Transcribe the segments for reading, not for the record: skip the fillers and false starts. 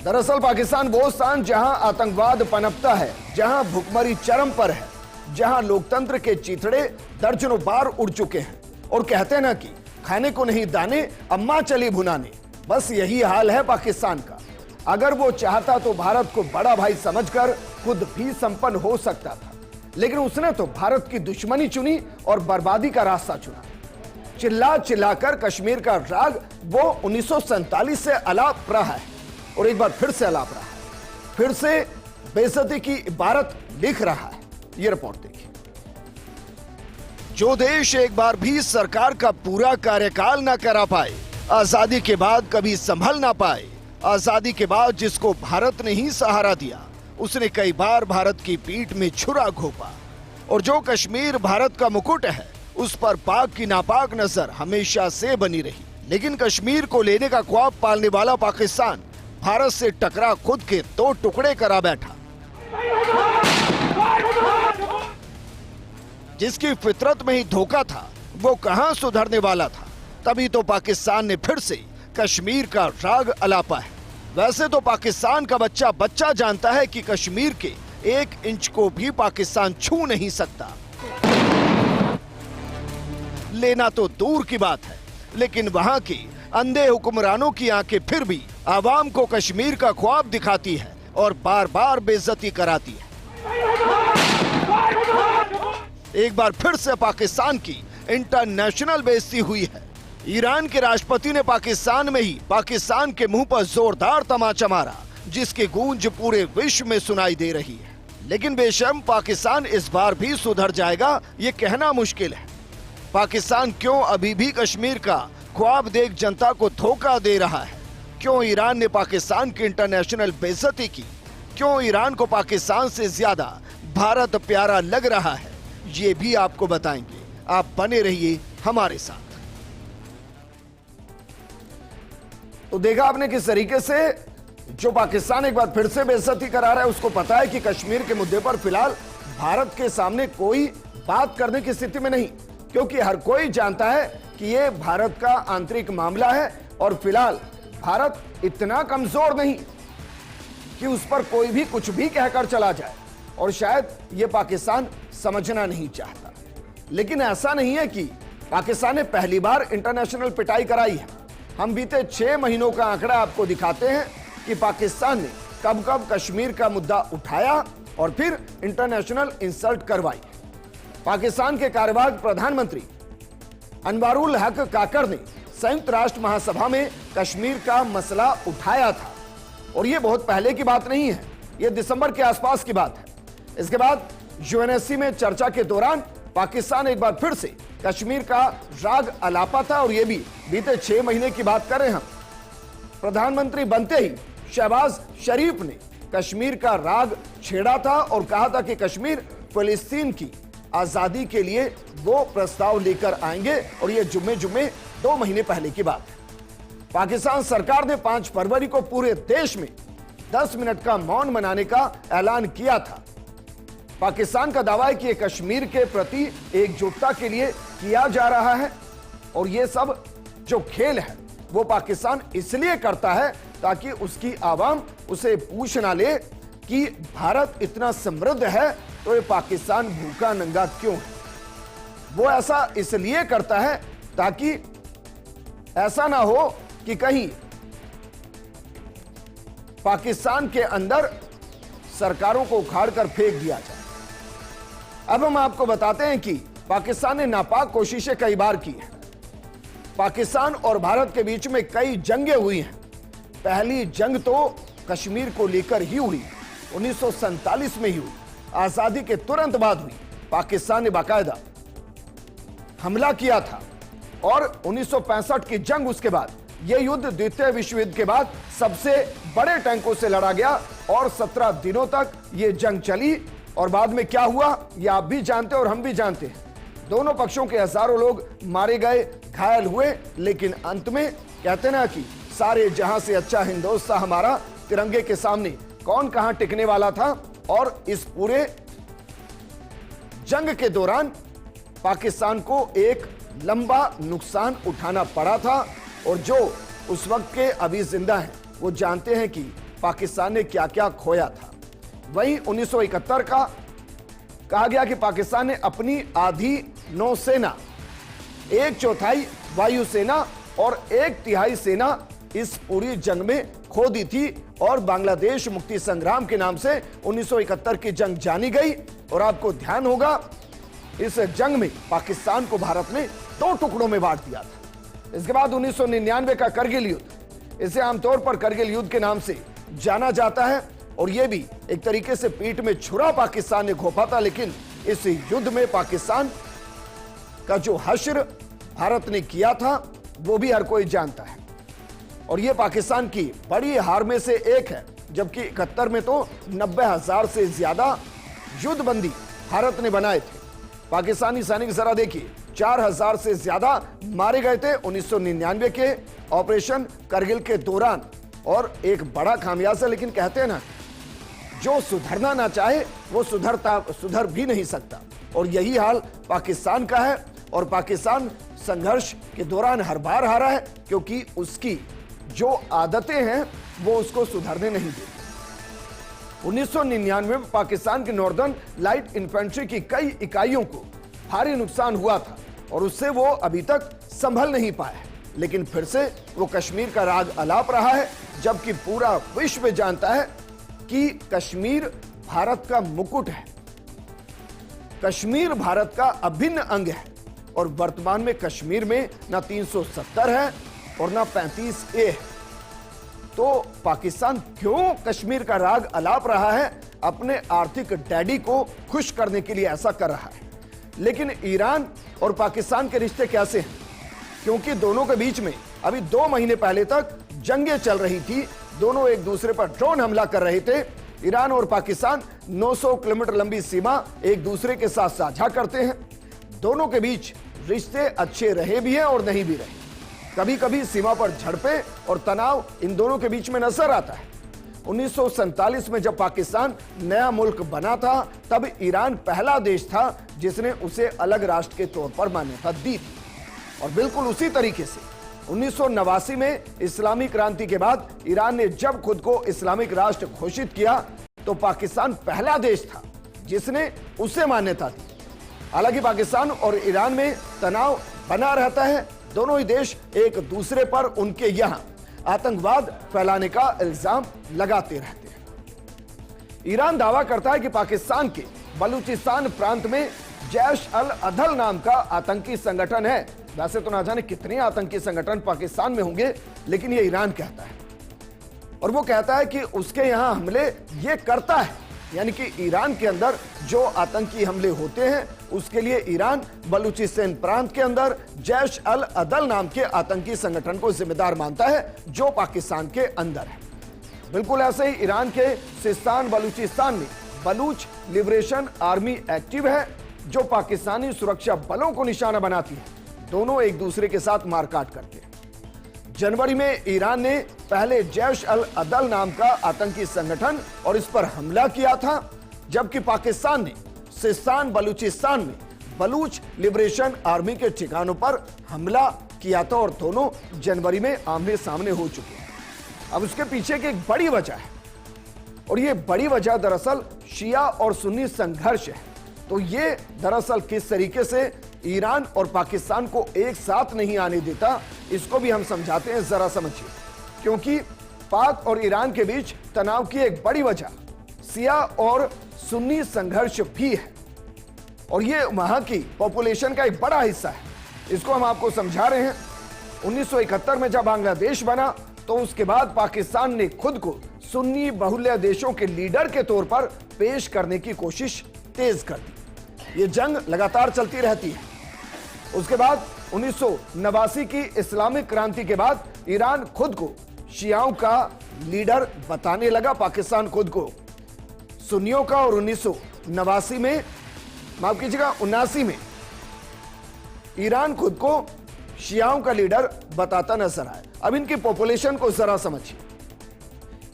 दरअसल पाकिस्तान वो स्थान जहां आतंकवाद पनपता है, जहां भुखमरी चरम पर है, जहां लोकतंत्र के चिथड़े दर्जनों बार उड़ चुके हैं और कहते ना कि खाने को नहीं दाने अम्मा चली भुनाने, बस यही हाल है पाकिस्तान का। अगर वो चाहता तो भारत को बड़ा भाई समझकर खुद भी संपन्न हो सकता था, लेकिन उसने तो भारत की दुश्मनी चुनी और बर्बादी का रास्ता चुना। चिल्ला चिल्लाकर कश्मीर का राग वो 1947 से अलाप रहा है और एक बार फिर से अलाप रहा है, फिर से बेइज्जती की इबारत लिख रहा है। ये रिपोर्ट देखिए। जो देश एक बार भी सरकार का पूरा कार्यकाल ना करा पाए, आजादी के बाद कभी संभल ना पाए, आजादी के बाद जिसको भारत ने ही सहारा दिया, उसने कई बार भारत की पीठ में छुरा घोंपा। और जो कश्मीर भारत का मुकुट है, उस पर पाक की नापाक नजर हमेशा से बनी रही। लेकिन कश्मीर को लेने का ख्वाब पालने वाला पाकिस्तान भारत से टकरा खुद के 2 टुकड़े करा बैठा। जिसकी फितरत में ही धोखा था, वो कहां सुधरने वाला था। तभी तो पाकिस्तान ने फिर से कश्मीर का राग अलापा है। वैसे तो पाकिस्तान का बच्चा बच्चा जानता है कि कश्मीर के 1 इंच को भी पाकिस्तान छू नहीं सकता। लेना तो दूर की बात है, लेकिन वहां के अंधे हुक्मरानों की आंखें फिर भी आवाम को कश्मीर का ख्वाब दिखाती है और बार बार बेइज्जती कराती है। एक बार फिर से पाकिस्तान की इंटरनेशनल बेइज्जती हुई है। ईरान के राष्ट्रपति ने पाकिस्तान में ही पाकिस्तान के मुंह पर जोरदार तमाचा मारा, जिसकी गूंज पूरे विश्व में सुनाई दे रही है। लेकिन बेशर्म पाकिस्तान इस बार भी सुधर जाएगा, ये कहना मुश्किल है। पाकिस्तान क्यों अभी भी कश्मीर का ख्वाब देख जनता को धोखा दे रहा है? क्यों ईरान ने पाकिस्तान की इंटरनेशनल बेइज्जती की? क्यों ईरान को पाकिस्तान से ज्यादा भारत प्यारा लग रहा है? ये भी आपको बताएंगे। आप बने रहिए हमारे साथ। तो देखा आपने किस तरीके से जो पाकिस्तान एक बार फिर से बेइज्जती करा रहा है, उसको पता है कि कश्मीर के मुद्दे पर फिलहाल भारत के सामने कोई बात करने की स्थिति में नहीं, क्योंकि हर कोई जानता है कि यह भारत का आंतरिक मामला है और फिलहाल भारत इतना कमजोर नहीं कि उस पर कोई भी कुछ भी कहकर चला जाए, और शायद यह पाकिस्तान समझना नहीं चाहता। लेकिन ऐसा नहीं है कि पाकिस्तान ने पहली बार इंटरनेशनल पिटाई कराई है। हम बीते 6 महीनों का आंकड़ा आपको दिखाते हैं कि पाकिस्तान ने कब कब कश्मीर का मुद्दा उठाया और फिर इंटरनेशनल इंसल्ट करवाई। पाकिस्तान के कार्यवाहक प्रधानमंत्री अनवारुल हक काकर ने संयुक्त राष्ट्र महासभा में कश्मीर का मसला उठाया था, और यह बहुत पहले की बात नहीं है, यह दिसंबर के आसपास की बात है। इसके बाद यूएनएससी में चर्चा के दौरान पाकिस्तान एक बार फिर से कश्मीर का राग अलापा था, और यह भी बीते 6 महीने की बात कर रहे हैं हम। प्रधानमंत्री बनते ही शहबाज शरीफ ने कश्मीर का राग छेड़ा था और कहा था कि कश्मीर फिलिस्तीन की आजादी के लिए वो प्रस्ताव लेकर आएंगे, और यह जुम्मे 2 महीने पहले की बात है। पाकिस्तान सरकार ने 5 फरवरी को पूरे देश में 10 मिनट का मौन मनाने का ऐलान किया था। पाकिस्तान का दावा है कि यह कश्मीर के प्रति एकजुटता के लिए किया जा रहा है, और यह सब जो खेल है वो पाकिस्तान इसलिए करता है ताकि उसकी आवाम उसे पूछ ना ले कि भारत इतना समृद्ध है तो ये पाकिस्तान भूखा नंगा क्यों है। वो ऐसा इसलिए करता है ताकि ऐसा ना हो कि कहीं पाकिस्तान के अंदर सरकारों को उखाड़कर फेंक दिया जाए। अब हम आपको बताते हैं कि पाकिस्तान ने नापाक कोशिशें कई बार की हैं। पाकिस्तान और भारत के बीच में कई जंगें हुई हैं। पहली जंग तो कश्मीर को लेकर ही हुई, 1947 में ही हुई, आजादी के तुरंत बाद हुई। पाकिस्तान ने बाकायदा हमला किया था, और 1965 की जंग, उसके बाद यह युद्ध द्वितीय विश्व युद्ध के बाद सबसे बड़े टैंकों से लड़ा गया, और 17 दिनों तक यह जंग चली। और बाद में क्या हुआ यह आप भी जानते और हम भी जानते हैं। दोनों पक्षों के हजारों लोग मारे गए, घायल हुए, लेकिन अंत में कहते ना कि सारे जहां से अच्छा हिंदुस्तान हमारा, तिरंगे के सामने कौन कहां टिकने वाला था। और इस पूरे जंग के दौरान पाकिस्तान को एक लंबा नुकसान उठाना पड़ा था, और जो उस वक्त के अभी जिंदा हैं वो जानते हैं कि पाकिस्तान ने क्या क्या खोया था। वहीं 1971 का कहा गया कि पाकिस्तान ने अपनी आधी नौसेना, 1/4 वायुसेना और 1/3 सेना इस पूरी जंग में खो दी थी और बांग्लादेश मुक्ति संग्राम के नाम से 1971 की जंग जानी गई। और आपको ध्यान होगा, इस जंग में पाकिस्तान को भारत ने 2 टुकड़ों में बांट दिया था। इसके बाद 1999 का करगिल युद्ध, इसे आमतौर पर करगिल युद्ध के नाम से जाना जाता है और यह भी एक तरीके से पीठ में छुरा पाकिस्तान ने घोंपा था। लेकिन इस युद्ध में पाकिस्तान का जो हश्र भारत ने किया था वो भी हर कोई जानता है और यह पाकिस्तान की बड़ी हार में से एक है। जबकि 71 में तो 90,000 से ज्यादा युद्धबंदी भारत ने बनाए थे। पाकिस्तानी सैनिक जरा देखिए, 4,000 से ज्यादा मारे गए थे 1999 के ऑपरेशन करगिल के दौरान। और एक बड़ा खामियाजा, लेकिन कहते हैं ना, जो सुधरना ना चाहे वो सुधर भी नहीं सकता। और यही हाल पाकिस्तान का है और पाकिस्तान संघर्ष के दौरान हर बार हारा है क्योंकि उसकी जो आदतें हैं वो उसको सुधरने नहीं देती। 1999 में पाकिस्तान के नॉर्दर्न लाइट इन्फेंट्री की कई इकाइयों को भारी नुकसान हुआ था और उससे वो अभी तक संभल नहीं पाया है। लेकिन फिर से वो कश्मीर का राग अलाप रहा है, जबकि पूरा विश्व जानता है कि कश्मीर भारत का मुकुट है, कश्मीर भारत का अभिन्न अंग है। और वर्तमान में कश्मीर में ना 370 है और ना 35A है। तो पाकिस्तान क्यों कश्मीर का राग अलाप रहा है? अपने आर्थिक डैडी को खुश करने के लिए ऐसा कर रहा है। लेकिन ईरान और पाकिस्तान के रिश्ते कैसे हैं? क्योंकि दोनों के बीच में अभी 2 महीने पहले तक जंगें चल रही थी, दोनों एक दूसरे पर ड्रोन हमला कर रहे थे। ईरान और पाकिस्तान 900 किलोमीटर लंबी सीमा एक दूसरे के साथ साझा करते हैं। दोनों के बीच रिश्ते अच्छे रहे भी हैं और नहीं भी रहे। कभी कभी सीमा पर झड़पें और तनाव इन दोनों के बीच में नजर आता है। 1947 में जब पाकिस्तान नया मुल्क बना था, तब ईरान पहला देश था जिसने उसे अलग राष्ट्र के तौर पर मान्यता दी थी। और बिल्कुल उसी तरीके से 1989 में इस्लामी क्रांति के बाद ईरान ने जब खुद को इस्लामिक राष्ट्र घोषित किया तो पाकिस्तान पहला देश था जिसने उसे मान्यता दी। हालांकि पाकिस्तान और ईरान में तनाव बना रहता है। दोनों ही देश एक दूसरे पर उनके यहां आतंकवाद फैलाने का इल्जाम लगाते रहते हैं। ईरान दावा करता है कि पाकिस्तान के बलूचिस्तान प्रांत में जैश अल अदल नाम का आतंकी संगठन है। वैसे तो ना जाने कितने आतंकी संगठन पाकिस्तान में होंगे, लेकिन यह ईरान कहता है। और वो कहता है कि उसके यहां हमले ये करता है, यानी कि ईरान के अंदर जो आतंकी हमले होते हैं उसके लिए ईरान बलूचिस्तान प्रांत के अंदर जैश अल अदल नाम के आतंकी संगठन को जिम्मेदार मानता है जो पाकिस्तान के अंदर है। बिल्कुल ऐसे ही ईरान के सिस्तान बलूचिस्तान में बलूच लिबरेशन आर्मी एक्टिव है जो पाकिस्तानी सुरक्षा बलों को निशाना बनाती है। दोनों एक दूसरे के साथ मारकाट करते हैं। जनवरी में ईरान ने पहले जैश अल अदल नाम का आतंकी संगठन और इस पर हमला किया था, जबकि पाकिस्तान ने सिस्तान बलूचिस्तान में बलूच लिबरेशन आर्मी के ठिकानों पर हमला किया था और दोनों जनवरी में आमने सामने हो चुके हैं। अब उसके पीछे की एक बड़ी वजह है और ये बड़ी वजह दरअसल शिया और सुन्नी संघर्ष है। तो ये दरअसल किस तरीके से ईरान और पाकिस्तान को एक साथ नहीं आने देता, इसको भी हम समझाते हैं, जरा समझिए। क्योंकि पाक और ईरान के बीच तनाव की एक बड़ी वजह शिया और सुन्नी संघर्ष भी है और ये वहां की पॉपुलेशन का एक बड़ा हिस्सा है। इसको हम आपको समझा रहे हैं। 1971 में जब बांग्लादेश बना तो उसके बाद पाकिस्तान ने खुद को सुन्नी बहुल्य देशों के लीडर के तौर पर पेश करने की कोशिश तेज कर दी। ये जंग लगातार चलती रहती है। उसके बाद 1989 की इस्लामिक क्रांति के बाद ईरान खुद को शियाओं का लीडर बताने लगा, पाकिस्तान खुद को सुन्नियों का। और 1989 में, माफ कीजिएगा 79 में ईरान खुद को शियाओं का लीडर बताता नजर आया। अब इनकी पॉपुलेशन को जरा समझिए।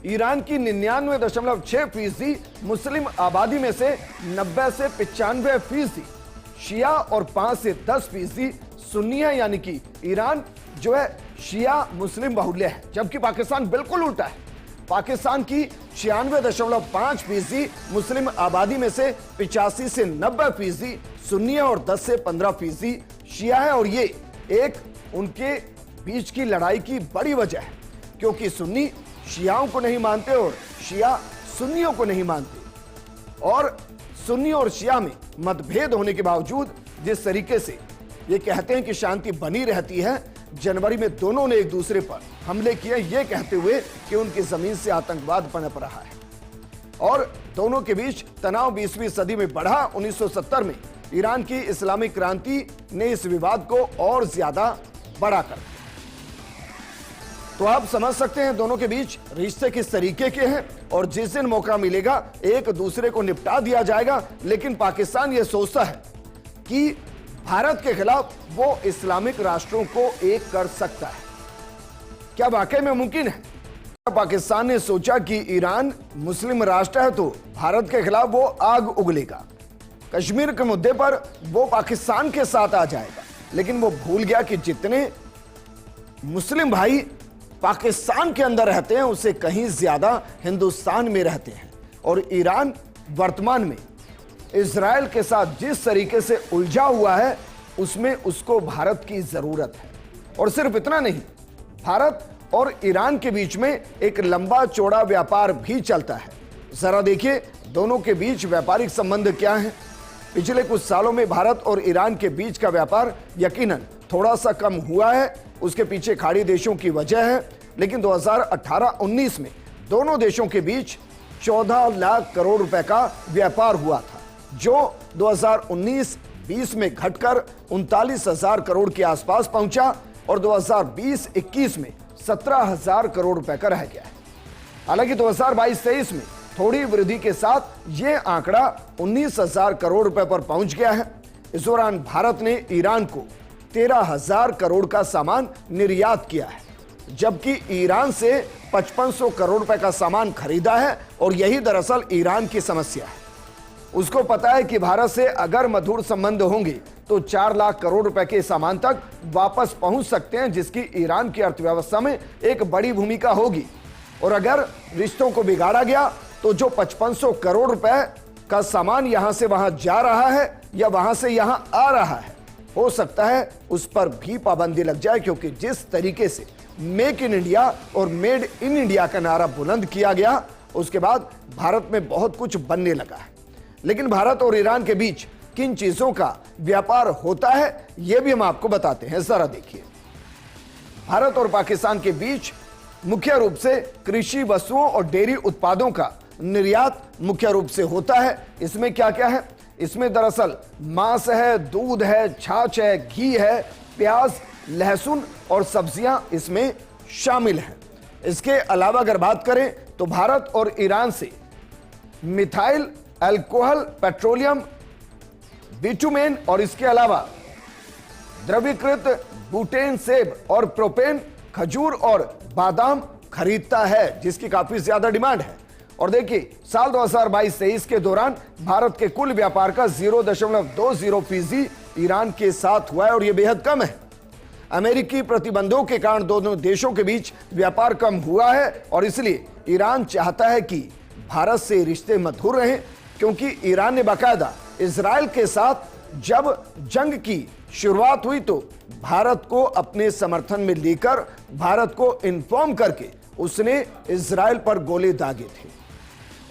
ईरान की 99.6% मुस्लिम आबादी में से 90 से 95% शिया और 5 से 10% सुन्नी है, यानी कि ईरान जो है शिया मुस्लिम बाहुल्य है। जबकि पाकिस्तान बिल्कुल उल्टा है। पाकिस्तान की 96.5% मुस्लिम आबादी में से 85 से 90% सुन्नी है और 10 से 15% शिया है। और ये एक उनके बीच की लड़ाई की बड़ी वजह है, क्योंकि सुन्नी शियाओं को नहीं मानते और शिया सुन्नियों को नहीं मानते। और सुन्नी और शिया में मतभेद होने के बावजूद जिस तरीके से ये कहते हैं कि शांति बनी रहती है, जनवरी में दोनों ने एक दूसरे पर हमले किए, ये कहते हुए कि उनकी जमीन से आतंकवाद पनप रहा है। और दोनों के बीच तनाव 20वीं सदी में बढ़ा। 1970 में ईरान की इस्लामिक क्रांति ने इस विवाद को और ज्यादा बड़ा कर दिया। तो आप समझ सकते हैं दोनों के बीच रिश्ते किस तरीके के हैं, और जिस दिन मौका मिलेगा एक दूसरे को निपटा दिया जाएगा। लेकिन पाकिस्तान यह सोचता है कि भारत के खिलाफ वो इस्लामिक राष्ट्रों को एक कर सकता है। क्या वाकई में मुमकिन है? पाकिस्तान ने सोचा कि ईरान मुस्लिम राष्ट्र है तो भारत के खिलाफ वो आग उगलेगा, कश्मीर के मुद्दे पर वो पाकिस्तान के साथ आ जाएगा। लेकिन वो भूल गया कि जितने मुस्लिम भाई पाकिस्तान के अंदर रहते हैं उससे कहीं ज्यादा हिंदुस्तान में रहते हैं। और ईरान वर्तमान में इजराइल के साथ जिस तरीके से उलझा हुआ है उसमें उसको भारत की जरूरत है। और सिर्फ इतना नहीं, भारत और ईरान के बीच में एक लंबा चौड़ा व्यापार भी चलता है। जरा देखिए दोनों के बीच व्यापारिक संबंध क्या है। पिछले कुछ सालों में भारत और ईरान के बीच का व्यापार यकीनन थोड़ा सा कम हुआ है, उसके पीछे खाड़ी देशों की वजह है। लेकिन 2018-19 में दोनों देशों के बीच 14 लाख करोड़ रुपए का व्यापार हुआ था, जो 2019-20 में घटकर 39,000 करोड़ के आसपास पहुंचा और 2020-21 में 17,000 करोड़ रुपए का रह गया है। हालांकि 2022-23 में थोड़ी वृद्धि के साथ यह आंकड़ा 19,000 करोड़ रुपए पर पहुंच गया है। इस दौरान भारत ने ईरान को 13,000 करोड़ का सामान निर्यात किया है, जबकि ईरान से 5500 करोड़ रुपए का सामान खरीदा है। और यही दरअसल ईरान की समस्या है। उसको पता है कि भारत से अगर मधुर संबंध होंगे तो 4 लाख करोड़ रुपए के सामान तक वापस पहुंच सकते हैं, जिसकी ईरान की अर्थव्यवस्था में एक बड़ी भूमिका होगी। और अगर रिश्तों को बिगाड़ा गया तो जो 5500 करोड़ रुपए का सामान यहां से वहां जा रहा है या वहां से यहां आ रहा है, हो सकता है उस पर भी पाबंदी लग जाए। क्योंकि जिस तरीके से मेक इन इंडिया और मेड इन इंडिया का नारा बुलंद किया गया, उसके बाद भारत में बहुत कुछ बनने लगा है। लेकिन भारत और ईरान के बीच किन चीजों का व्यापार होता है यह भी हम आपको बताते हैं। जरा देखिए, भारत और पाकिस्तान के बीच मुख्य रूप से कृषि वस्तुओं और डेयरी उत्पादों का निर्यात मुख्य रूप से होता है। इसमें क्या क्या है? इसमें दरअसल मांस है, दूध है, छाछ है, घी है, प्याज, लहसुन और सब्जियां इसमें शामिल हैं। इसके अलावा अगर बात करें तो भारत और ईरान से मिथाइल अल्कोहल, पेट्रोलियम, बिटुमेन और इसके अलावा द्रवीकृत बुटेन, सेब और प्रोपेन, खजूर और बादाम खरीदता है, जिसकी काफी ज्यादा डिमांड है। और देखिए साल 2022-23 के दौरान भारत के कुल व्यापार का 0.20% ईरान के साथ हुआ है और यह बेहद कम है। अमेरिकी प्रतिबंधों के कारण दोनों देशों के बीच व्यापार कम हुआ है और इसलिए ईरान चाहता है कि भारत से रिश्ते मधुर रहें, क्योंकि ईरान ने बाकायदा इजराइल के साथ जब जंग की शुरुआत हुई तो भारत को अपने समर्थन में लेकर भारत को इन्फॉर्म करके उसने इजराइल पर गोले दागे थे।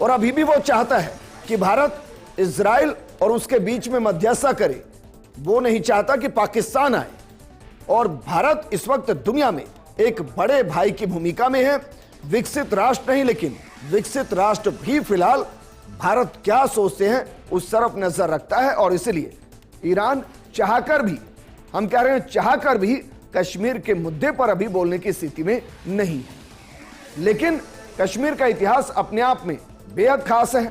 और अभी भी वो चाहता है कि भारत इजराइल और उसके बीच में मध्यस्थता करे। वो नहीं चाहता कि पाकिस्तान आए। और भारत इस वक्त दुनिया में एक बड़े भाई की भूमिका में है। विकसित राष्ट्र नहीं, लेकिन विकसित राष्ट्र भी फिलहाल भारत क्या सोचते हैं उस तरफ नजर रखता है। और इसलिए ईरान चाहकर भी, हम कह रहे हैं चाहकर भी, कश्मीर के मुद्दे पर अभी बोलने की स्थिति में नहीं है। लेकिन कश्मीर का इतिहास अपने आप में बेहद खास है।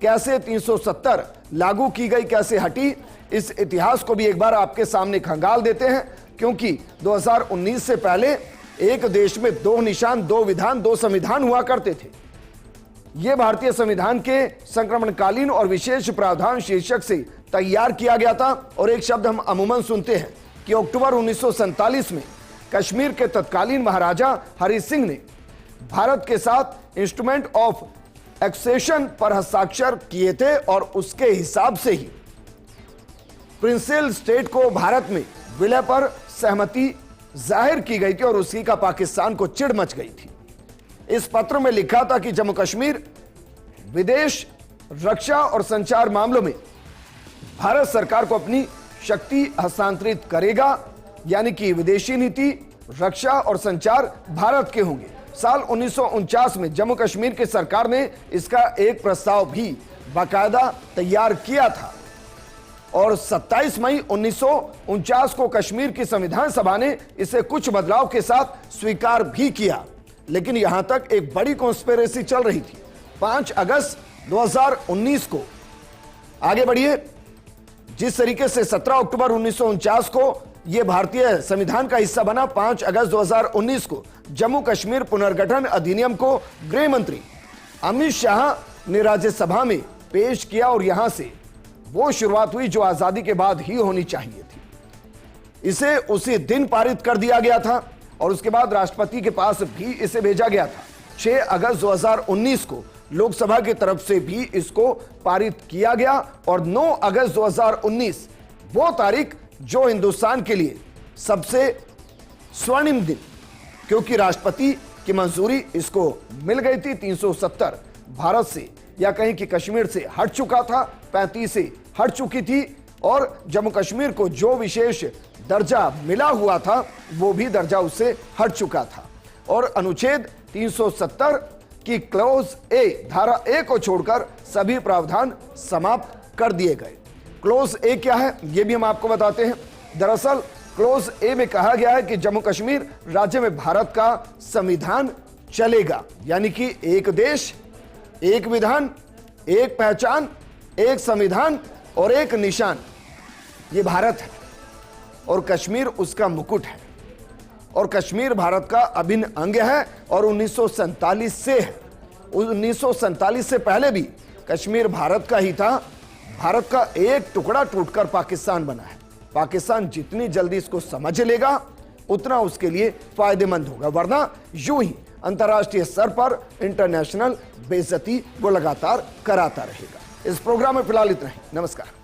कैसे 370 लागू की गई, कैसे हटी, इस इतिहास को भी एक बार आपके सामने खंगाल देते हैं। क्योंकि 2019 से पहले एक देश में 2 निशान, 2 विधान, 2 संविधान हुआ करते थे। यह भारतीय संविधान के संक्रमणकालीन और विशेष प्रावधान शीर्षक से तैयार किया गया था। और एक शब्द हम अमूमन सुनते हैं कि अक्टूबर 1947 में कश्मीर के तत्कालीन महाराजा हरि सिंह ने भारत के साथ इंस्ट्रूमेंट ऑफ एक्सेशन पर हस्ताक्षर किए थे और उसके हिसाब से ही प्रिंसिपल स्टेट को भारत में विलय पर सहमति जाहिर की गई थी और उसी का पाकिस्तान को चिढ़ मच गई थी। इस पत्र में लिखा था कि जम्मू कश्मीर विदेश, रक्षा और संचार मामलों में भारत सरकार को अपनी शक्ति हस्तांतरित करेगा, यानी कि विदेशी नीति, रक्षा और संचार भारत के होंगे। साल 1949 में जम्मू कश्मीर की सरकार ने इसका एक प्रस्ताव भी बाकायदा तैयार किया था और 27 मई 1949 को कश्मीर की संविधान सभा ने इसे कुछ बदलाव के साथ स्वीकार भी किया। लेकिन यहां तक एक बड़ी कॉन्स्पिरेसी चल रही थी। 5 अगस्त 2019 को, आगे बढ़िए, जिस तरीके से 17 अक्टूबर 1949 को यह भारतीय संविधान का हिस्सा बना, 5 अगस्त 2019 को जम्मू कश्मीर पुनर्गठन अधिनियम को गृह मंत्री अमित शाह ने राज्यसभा में पेश किया और यहां से वो शुरुआत हुई जो आजादी के बाद ही होनी चाहिए थी। इसे उसी दिन पारित कर दिया गया था और उसके बाद राष्ट्रपति के पास भी इसे भेजा गया था। 6 अगस्त 2019 को लोकसभा की तरफ से भी इसको पारित किया गया और 9 अगस्त 2019 वो तारीख जो हिंदुस्तान के लिए सबसे स्वर्णिम दिन, क्योंकि राष्ट्रपति की मंजूरी इसको मिल गई थी। 370 भारत से या कहीं कि कश्मीर से हट चुका था, 35 से हट चुकी थी और जम्मू कश्मीर को जो विशेष दर्जा मिला हुआ था वो भी दर्जा उससे हट चुका था और अनुच्छेद 370 की क्लोज ए, धारा ए को छोड़कर सभी प्रावधान समाप्त कर दिए गए। क्लोज ए क्या है ये भी हम आपको बताते हैं। दरअसल क्लोज ए में कहा गया है कि जम्मू कश्मीर राज्य में भारत का संविधान चलेगा, यानी कि एक देश, एक विधान, एक पहचान, एक संविधान और एक निशान, ये भारत है और कश्मीर उसका मुकुट है और कश्मीर भारत का अभिन्न अंग है और 1947 से है। 1947 से पहले भी कश्मीर भारत का ही था। भारत का एक टुकड़ा टूटकर पाकिस्तान बना है। पाकिस्तान जितनी जल्दी इसको समझ लेगा उतना उसके लिए फायदेमंद होगा, वरना यूं ही अंतर्राष्ट्रीय स्तर पर इंटरनेशनल बेइज्जती वो लगातार कराता रहेगा। इस प्रोग्राम में फिलहाल इतना ही। नमस्कार।